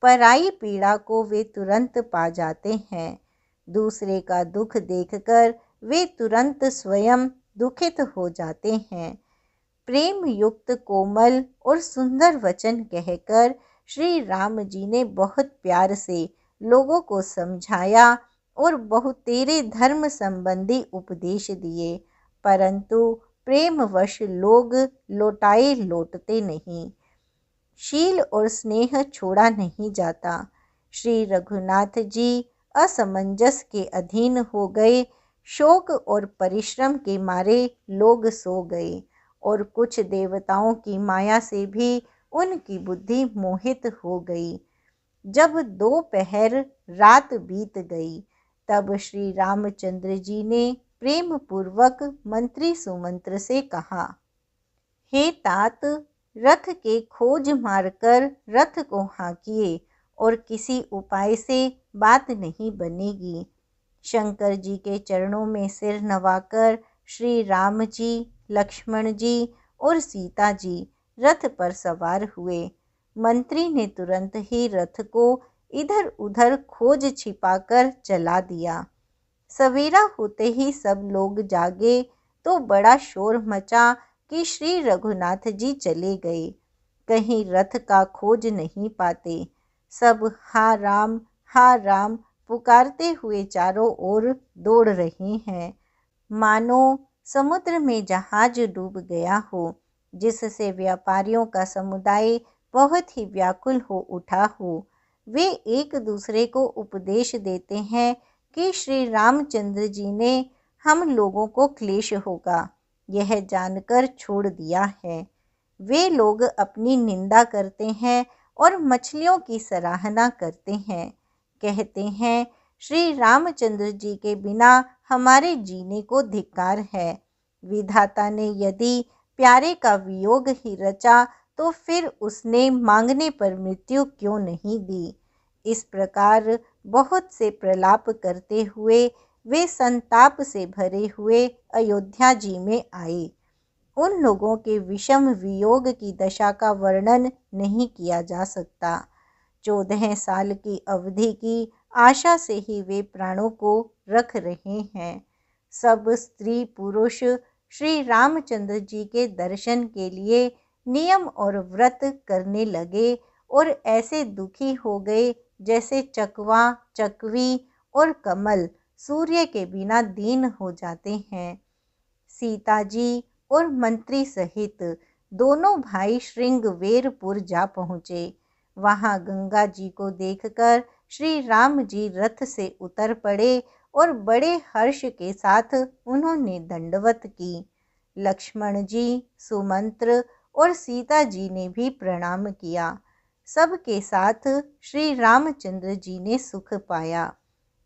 पराई पीड़ा को वे तुरंत पा जाते हैं। दूसरे का दुख देखकर वे तुरंत स्वयं दुखित हो जाते हैं। प्रेम युक्त कोमल और सुंदर वचन कहकर श्री राम जी ने बहुत प्यार से लोगों को समझाया और बहुतेरे धर्म संबंधी उपदेश दिए, परंतु प्रेमवश लोग लौटाए लौटते नहीं। शील और स्नेह छोड़ा नहीं जाता। श्री रघुनाथ जी असमंजस के अधीन हो गए। शोक और परिश्रम के मारे लोग सो गए और कुछ देवताओं की माया से भी उनकी बुद्धि मोहित हो गई। जब दोपहर रात बीत गई, तब श्री रामचंद्र जी ने प्रेम पूर्वक मंत्री सुमंत्र से कहा, हे तात, रथ के खोज मारकर रथ को हाँकिए और किसी उपाय से बात नहीं बनेगी। शंकर जी के चरणों में सिर नवाकर श्री राम जी, लक्ष्मण जी और सीता जी रथ पर सवार हुए। मंत्री ने तुरंत ही रथ को इधर उधर खोज छिपाकर चला दिया। सवेरा होते ही सब लोग जागे तो बड़ा शोर मचा कि श्री रघुनाथ जी चले गए, कहीं रथ का खोज नहीं पाते। सब हा राम पुकारते हुए चारों ओर दौड़ रहे हैं, मानो समुद्र में जहाज डूब गया हो, जिससे व्यापारियों का समुदाय बहुत ही व्याकुल हो उठा हो। वे एक दूसरे को उपदेश देते हैं कि श्री रामचंद्र जी ने हम लोगों को क्लेश होगा, यह जानकर छोड़ दिया है। वे लोग अपनी निंदा करते हैं और मछलियों की सराहना करते हैं। कहते हैं श्री रामचंद्र जी के बिना हमारे जीने को धिक्कार है। विधाता ने यदि प्यारे का वियोग ही रचा तो फिर उसने मांगने पर मृत्यु क्यों नहीं दी। इस प्रकार बहुत से प्रलाप करते हुए वे संताप से भरे हुए अयोध्या जी में आए। उन लोगों के विषम वियोग की दशा का वर्णन नहीं किया जा सकता। 14 साल की अवधि की आशा से ही वे प्राणों को रख रहे हैं। सब स्त्री पुरुष श्री रामचंद्र जी के दर्शन के लिए नियम और व्रत करने लगे और ऐसे दुखी हो गए जैसे चकवा, चकवी और कमल सूर्य के बिना दीन हो जाते हैं। सीता जी और मंत्री सहित दोनों भाई श्रृंगवेरपुर जा पहुँचे। वहाँ गंगा जी को देखकर श्री राम जी रथ से उतर पड़े और बड़े हर्ष के साथ उन्होंने दंडवत की। लक्ष्मण जी, सुमंत्र और सीता जी ने भी प्रणाम किया। सबके साथ श्री रामचंद्र जी ने सुख पाया।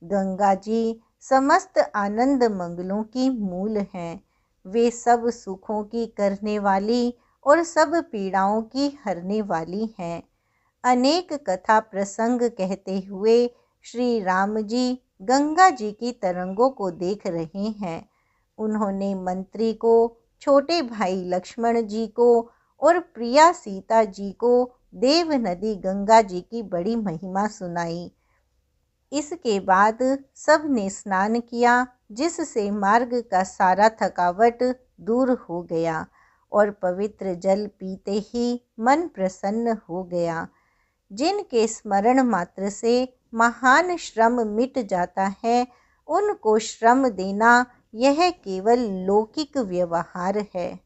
गंगा जी समस्त आनंद मंगलों की मूल हैं। वे सब सुखों की करने वाली और सब पीड़ाओं की हरने वाली हैं। अनेक कथा प्रसंग कहते हुए श्री राम जी गंगा जी की तरंगों को देख रहे हैं। उन्होंने मंत्री को, छोटे भाई लक्ष्मण जी को और प्रिया सीता जी को देव नदी गंगा जी की बड़ी महिमा सुनाई। इसके बाद सब ने स्नान किया, जिससे मार्ग का सारा थकावट दूर हो गया और पवित्र जल पीते ही मन प्रसन्न हो गया। जिनके स्मरण मात्र से महान श्रम मिट जाता है, उनको श्रम देना यह केवल लौकिक व्यवहार है।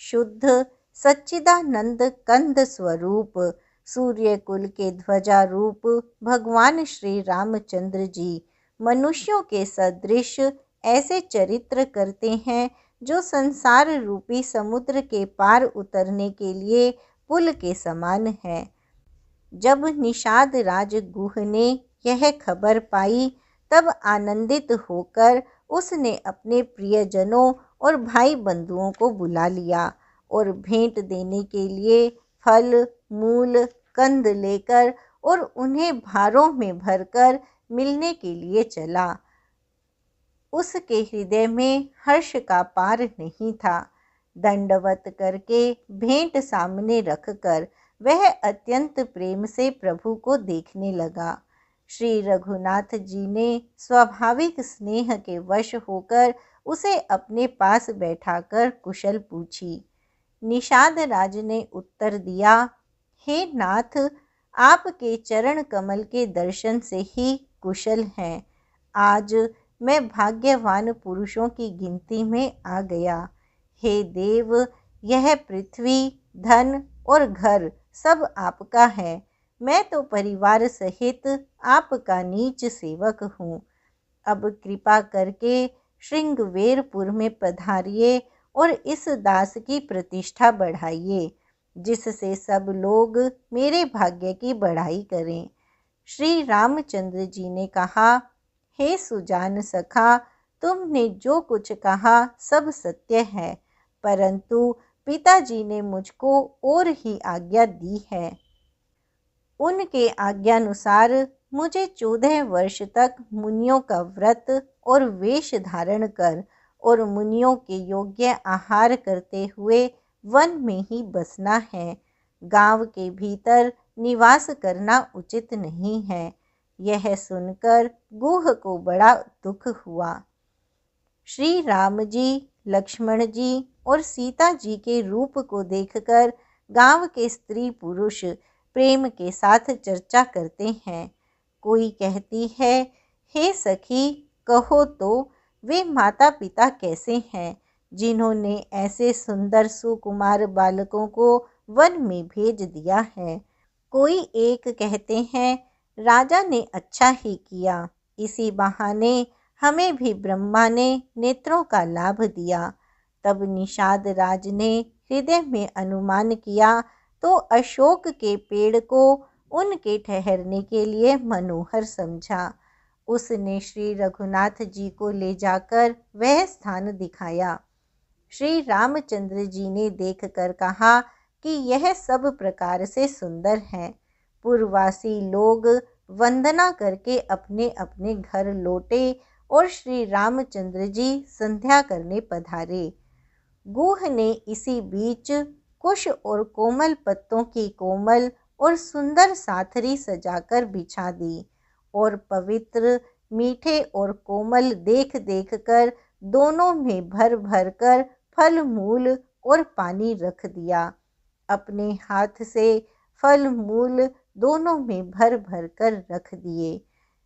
शुद्ध सच्चिदानंद कंद स्वरूप सूर्य कुल के ध्वजा रूप भगवान श्री रामचंद्र जी मनुष्यों के सदृश ऐसे चरित्र करते हैं जो संसार रूपी समुद्र के पार उतरने के लिए पुल के समान है। जब निषाद राज गुह ने यह खबर पाई, तब आनंदित होकर उसने अपने प्रियजनों और भाई बंधुओं को बुला लिया और भेंट देने के लिए फल, मूल, कंद लेकर और उन्हें भारों में भरकर मिलने के लिए चला। उसके हृदय में हर्ष का पार नहीं था। दंडवत करके भेंट सामने रखकर वह अत्यंत प्रेम से प्रभु को देखने लगा। श्री रघुनाथ जी ने स्वाभाविक स्नेह के वश होकर उसे अपने पास बैठाकर कुशल पूछी। निषाद राज ने उत्तर दिया, हे नाथ, आपके चरण कमल के दर्शन से ही कुशल हैं। आज मैं भाग्यवान पुरुषों की गिनती में आ गया। हे देव, यह पृथ्वी, धन और घर सब आपका है। मैं तो परिवार सहित आपका नीच सेवक हूँ। अब कृपा करके श्रृंगवेरपुर में पधारिए और इस दास की प्रतिष्ठा बढ़ाइए, जिससे सब लोग मेरे भाग्य की बढ़ाई करें। श्री रामचंद्र जी ने कहा, हे सुजान सखा, तुमने जो कुछ कहा सब सत्य है, परंतु पिताजी ने मुझको और ही आज्ञा दी है। उनके आज्ञानुसार मुझे 14 वर्ष तक मुनियों का व्रत और वेश धारण कर और मुनियों के योग्य आहार करते हुए वन में ही बसना है। गांव के भीतर निवास करना उचित नहीं है। यह सुनकर गुह को बड़ा दुख हुआ। श्री राम जी, लक्ष्मण जी और सीता जी के रूप को देखकर गांव के स्त्री पुरुष प्रेम के साथ चर्चा करते हैं। कोई कहती है, हे सखी, कहो तो वे माता पिता कैसे हैं जिन्होंने ऐसे सुंदर सुकुमार बालकों को वन में भेज दिया है। कोई एक कहते हैं, राजा ने अच्छा ही किया, इसी बहाने हमें भी ब्रह्मा ने नेत्रों का लाभ दिया। तब निषाद राज ने हृदय में अनुमान किया तो अशोक के पेड़ को उनके ठहरने के लिए मनोहर समझा। उसने श्री रघुनाथ जी को ले जाकर वह स्थान दिखाया। श्री रामचंद्र जी ने देखकर कहा कि यह सब प्रकार से सुंदर है। पूर्ववासी लोग वंदना करके अपने अपने घर लौटे और श्री रामचंद्र जी संध्या करने पधारे। गुह ने इसी बीच कुश और कोमल पत्तों की कोमल और सुंदर साथरी सजाकर बिछा दी और पवित्र, मीठे और कोमल देख देख कर दोनों में भर भर कर फल मूल और पानी रख दिया। अपने हाथ से फल मूल दोनों में भर भर कर रख दिए।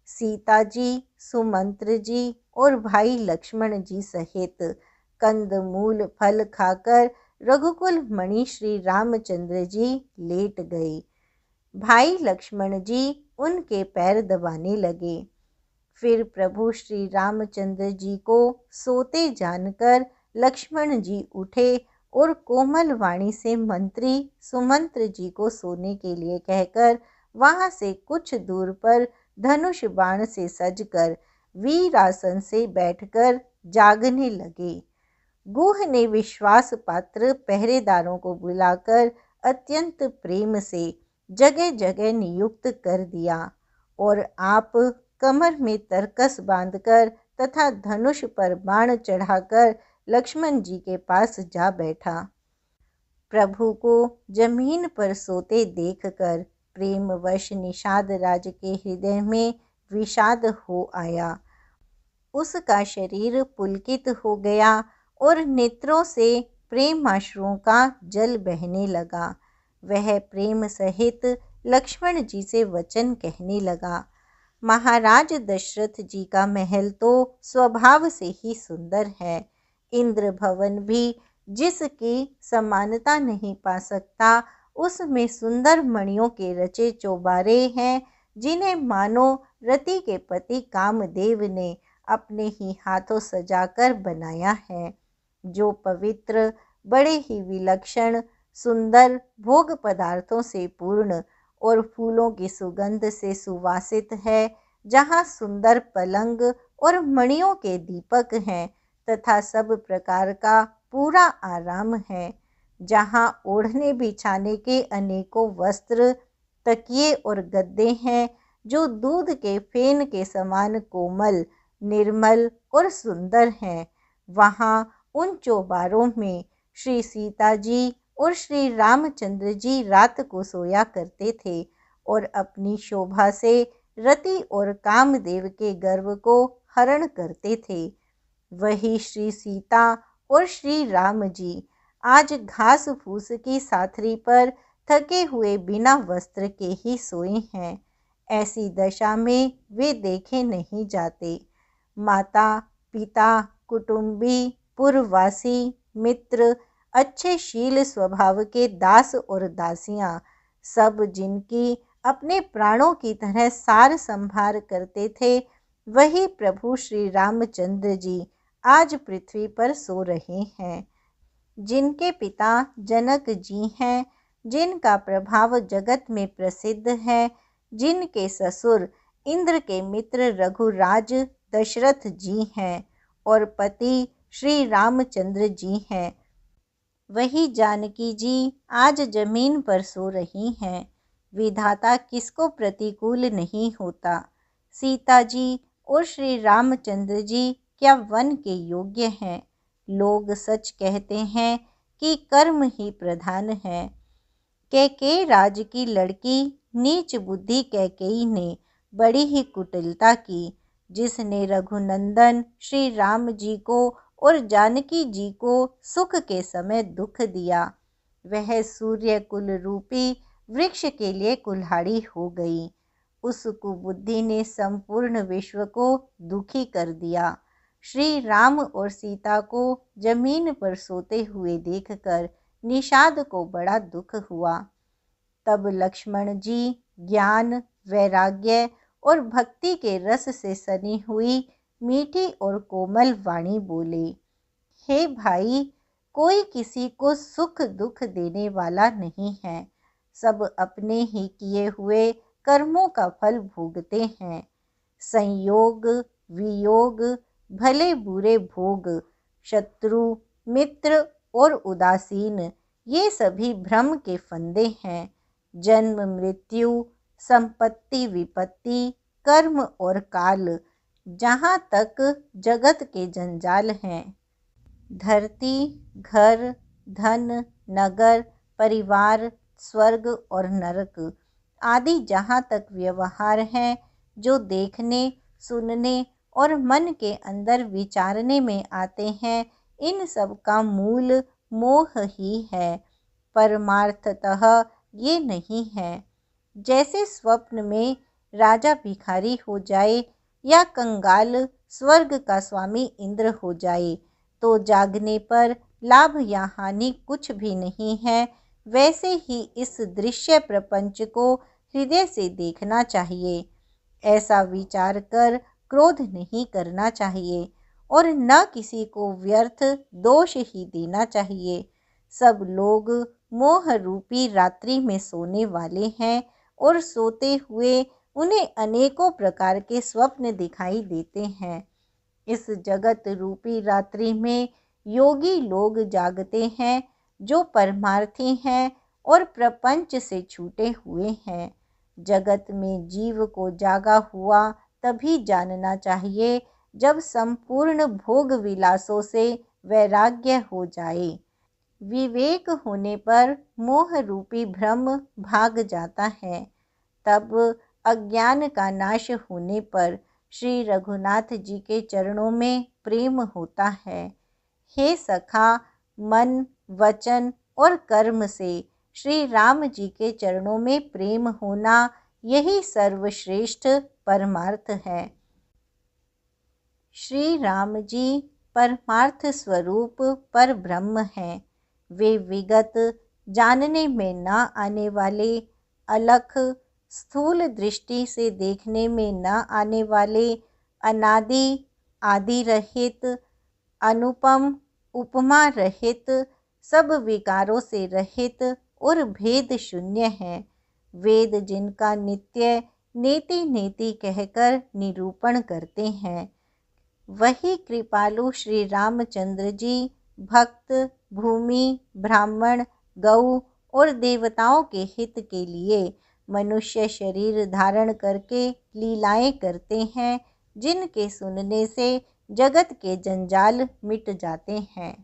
सीता जी, सुमंत्र जी और भाई लक्ष्मण जी सहित कंद मूल फल खाकर रघुकुल मणि श्री रामचंद्र जी लेट गए। भाई लक्ष्मण जी उनके पैर दबाने लगे। फिर प्रभु श्री रामचंद्र जी को सोते जानकर लक्ष्मण जी उठे और कोमल वाणी से मंत्री सुमंत्र जी को सोने के लिए कहकर वहां से कुछ दूर पर धनुष बाण से सजकर वीरासन से बैठकर जागने लगे। गुह ने विश्वास पात्र पहरेदारों को बुलाकर अत्यंत प्रेम से जगह जगह नियुक्त कर दिया और आप कमर में तरकस बांधकर तथा धनुष पर बाण चढ़ाकर लक्ष्मण जी के पास जा बैठा। प्रभु को जमीन पर सोते देखकर प्रेमवश निषाद राज के हृदय में विषाद हो आया। उसका शरीर पुलकित हो गया और नेत्रों से प्रेमाश्रुओं का जल बहने लगा। वह प्रेम सहित लक्ष्मण जी से वचन कहने लगा। महाराज दशरथ जी का महल तो स्वभाव से ही सुंदर है। इंद्र भवन भी जिसकी समानता नहीं पा सकता, उसमें सुंदर मणियों के रचे चौबारे हैं, जिन्हें मानो रति के पति कामदेव ने अपने ही हाथों सजाकर बनाया है। जो पवित्र, बड़े ही विलक्षण, सुंदर, भोग पदार्थों से पूर्ण और फूलों की सुगंध से सुवासित है, जहाँ सुंदर पलंग और मणियों के दीपक हैं तथा सब प्रकार का पूरा आराम है, जहाँ ओढ़ने बिछाने के अनेकों वस्त्र, तकिए और गद्दे हैं, जो दूध के फेन के समान कोमल, निर्मल और सुंदर हैं। वहाँ उन चौबारों में श्री सीता जी और श्री रामचंद्र जी रात को सोया करते थे और अपनी शोभा से रति और कामदेव के गर्व को हरण करते थे। वही श्री सीता और श्री राम जी आज घास फूस की साथरी पर थके हुए बिना वस्त्र के ही सोए हैं। ऐसी दशा में वे देखे नहीं जाते। माता, पिता, कुटुंबी, पूर्ववासी, मित्र, अच्छे शील स्वभाव के दास और दासियां, सब जिनकी अपने प्राणों की तरह सार संभार करते थे, वही प्रभु श्री रामचंद्र जी आज पृथ्वी पर सो रहे हैं। जिनके पिता जनक जी हैं, जिनका प्रभाव जगत में प्रसिद्ध है, जिनके ससुर इंद्र के मित्र रघुराज दशरथ जी हैं और पति श्री रामचंद्र जी हैं, वही जानकी जी आज जमीन पर सो रही हैं। विधाता किसको प्रतिकूल नहीं होता। सीता जी और श्री रामचंद्र जी क्या वन के योग्य हैं? लोग सच कहते हैं कि कर्म ही प्रधान है। कैकेयी राज की लड़की नीच बुद्धि कैकेयी ने बड़ी ही कुटिलता की, जिसने रघुनंदन श्री राम जी को और जानकी जी को सुख के समय दुख दिया। वह सूर्य कुल रूपी वृक्ष के लिए कुल्हाड़ी हो गई। उस कुबुद्धि ने संपूर्ण विश्व को दुखी कर दिया। श्री राम और सीता को जमीन पर सोते हुए देखकर निषाद को बड़ा दुख हुआ। तब लक्ष्मण जी ज्ञान, वैराग्य और भक्ति के रस से सनी हुई मीठी और कोमल वाणी बोले, हे भाई, कोई किसी को सुख दुख देने वाला नहीं है। सब अपने ही किए हुए कर्मों का फल भोगते हैं। संयोग, वियोग, भले बुरे भोग, शत्रु, मित्र और उदासीन, ये सभी भ्रम के फंदे हैं। जन्म मृत्यु, संपत्ति विपत्ति, कर्म और काल, जहाँ तक जगत के जंजाल हैं। धरती, घर, धन, नगर, परिवार, स्वर्ग और नरक आदि जहाँ तक व्यवहार हैं, जो देखने, सुनने और मन के अंदर विचारने में आते हैं, इन सब का मूल मोह ही है। परमार्थतः ये नहीं है। जैसे स्वप्न में राजा भिखारी हो जाए या कंगाल स्वर्ग का स्वामी इंद्र हो जाए, तो जागने पर लाभ या हानि कुछ भी नहीं है, वैसे ही इस दृश्य प्रपंच को हृदय से देखना चाहिए। ऐसा विचार कर क्रोध नहीं करना चाहिए और न किसी को व्यर्थ दोष ही देना चाहिए। सब लोग मोह रूपी रात्रि में सोने वाले हैं और सोते हुए उन्हें अनेकों प्रकार के स्वप्न दिखाई देते हैं। इस जगत रूपी रात्रि में योगी लोग जागते हैं, जो परमार्थी हैं और प्रपंच से छूटे हुए हैं। जगत में जीव को जागा हुआ तभी जानना चाहिए, जब संपूर्ण भोग विलासों से वैराग्य हो जाए। विवेक होने पर मोह रूपी भ्रम भाग जाता है। तब अज्ञान का नाश होने पर श्री रघुनाथ जी के चरणों में प्रेम होता है। हे सखा, मन, वचन और कर्म से श्री राम जी के चरणों में प्रेम होना, यही सर्वश्रेष्ठ परमार्थ है। श्री राम जी परमार्थ स्वरूप पर ब्रह्म हैं। वे विगत, जानने में न आने वाले, अलख, स्थूल दृष्टि से देखने में न आने वाले, अनादि, आदि रहित, अनुपम, उपमा रहित, सब विकारों से रहित और भेद शून्य हैं। वेद जिनका नित्य नेति नेति कहकर निरूपण करते हैं, वही कृपालु श्री रामचंद्र जी भक्त, भूमि, ब्राह्मण, गौ और देवताओं के हित के लिए मनुष्य शरीर धारण करके लीलाएं करते हैं, जिनके सुनने से जगत के जंजाल मिट जाते हैं।